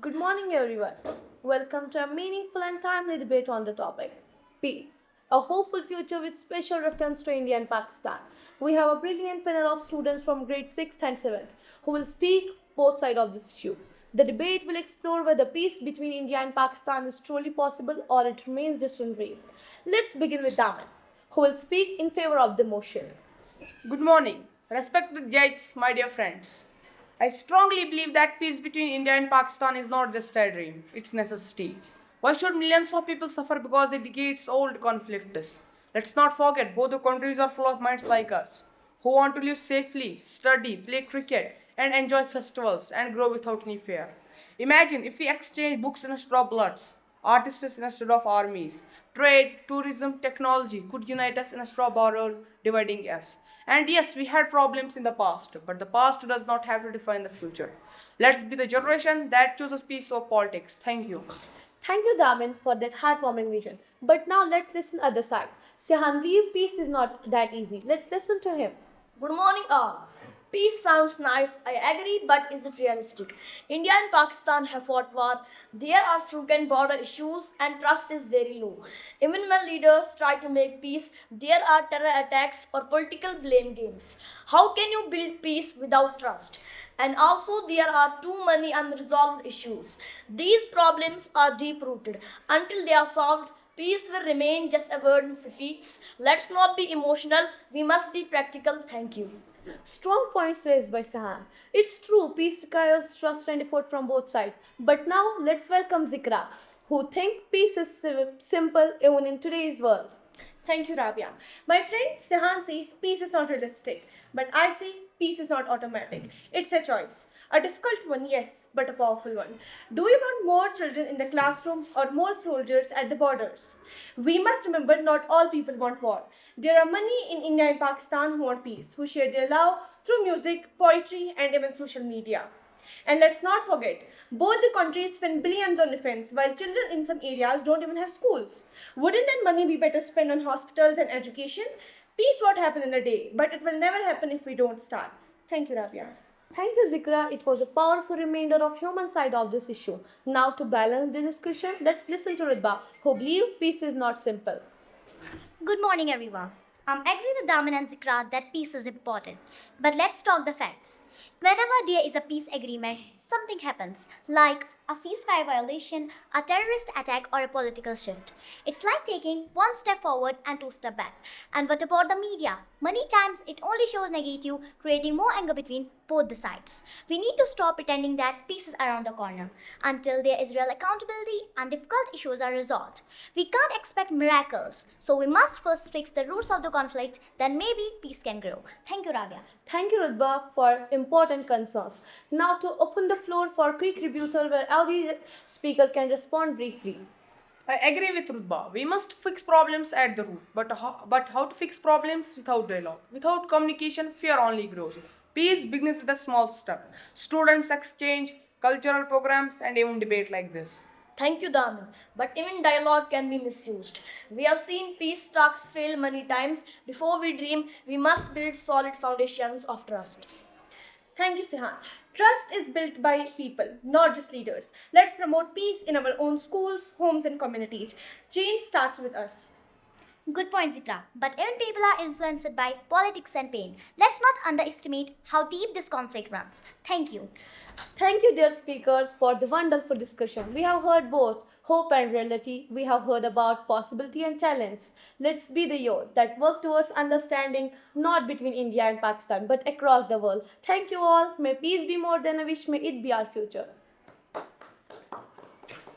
Good morning, everyone. Welcome to a meaningful and timely debate on the topic peace, a hopeful future with special reference to India and Pakistan. We have a brilliant panel of students from grade 6th and 7th who will speak both sides of this issue. The debate will explore whether peace between India and Pakistan is truly possible or it remains a distant dream. Let's begin with Daman, who will speak in favor of the motion. Good morning, respected judges, my dear friends. I strongly believe that peace between India and Pakistan is not just a dream, it's necessity. Why should millions of people suffer because the decades-old conflict is? Let's not forget, both the countries are full of minds like us, who want to live safely, study, play cricket, and enjoy festivals and grow without any fear. Imagine if we exchange books instead of bloods, artists instead of armies, trade, tourism, technology could unite us instead of borrowed, dividing us. And yes, we had problems in the past, but the past does not have to define the future. Let's be the generation that chooses peace over politics. Thank you. Thank you, Damin, for that heartwarming vision. But now let's listen other side. Sihan, believe peace is not that easy. Let's listen to him. Good morning, all. Peace sounds nice, I agree, but is it realistic? India and Pakistan have fought war. There are frequent border issues and trust is very low. Even when leaders try to make peace, there are terror attacks or political blame games. How can you build peace without trust? And also, there are too many unresolved issues. These problems are deep rooted. Until they are solved, peace will remain just a word in speech. Let's not be emotional, we must be practical. Thank you. Strong points raised by Sahan. It's true, peace requires trust and effort from both sides. But now let's welcome Zikra, who think peace is simple even in today's world. Thank you, Rabia. My friend Sehan says peace is not realistic, but I say peace is not automatic. It's a choice. A difficult one, yes, but a powerful one. Do we want more children in the classroom or more soldiers at the borders? We must remember not all people want war. There are many in India and Pakistan who want peace, who share their love through music, poetry, and even social media. And let's not forget, both the countries spend billions on defense, while children in some areas don't even have schools. Wouldn't that money be better spent on hospitals and education? Peace won't happen in a day, but it will never happen if we don't start. Thank you, Rabia. Thank you, Zikra. It was a powerful reminder of human side of this issue. Now, to balance the discussion, let's listen to Ridba, who believe peace is not simple. Good morning, everyone. I agree with Daman and Zikra that peace is important. But let's talk the facts. Whenever there is a peace agreement, something happens, like a ceasefire violation, a terrorist attack, or a political shift. It's like taking one step forward and two steps back. And what about the media? Many times it only shows negative, creating more anger between both the sides. We need to stop pretending that peace is around the corner until there is real accountability and difficult issues are resolved. We can't expect miracles, so we must first fix the roots of the conflict, then maybe peace can grow. Thank you, Rabia. Thank you, Ridba, for important concerns. Now, to open the floor for quick rebuttal where every speaker can respond briefly. I agree with Rudba. We must fix problems at the root. But how to fix problems without dialogue? Without communication, fear only grows. Peace begins with a small step. Students exchange, cultural programs, and even debate like this. Thank you, Daman. But even dialogue can be misused. We have seen peace talks fail many times. Before we dream, we must build solid foundations of trust. Thank you, Sehan. Trust is built by people, not just leaders. Let's promote peace in our own schools, homes, and communities. Change starts with us. Good point, Zikra. But even people are influenced by politics and pain. Let's not underestimate how deep this conflict runs. Thank you. Thank you, dear speakers, for the wonderful discussion. We have heard both hope and reality. We have heard about possibility and challenge. Let's be the youth that work towards understanding not between India and Pakistan, but across the world. Thank you all. May peace be more than a wish. May it be our future.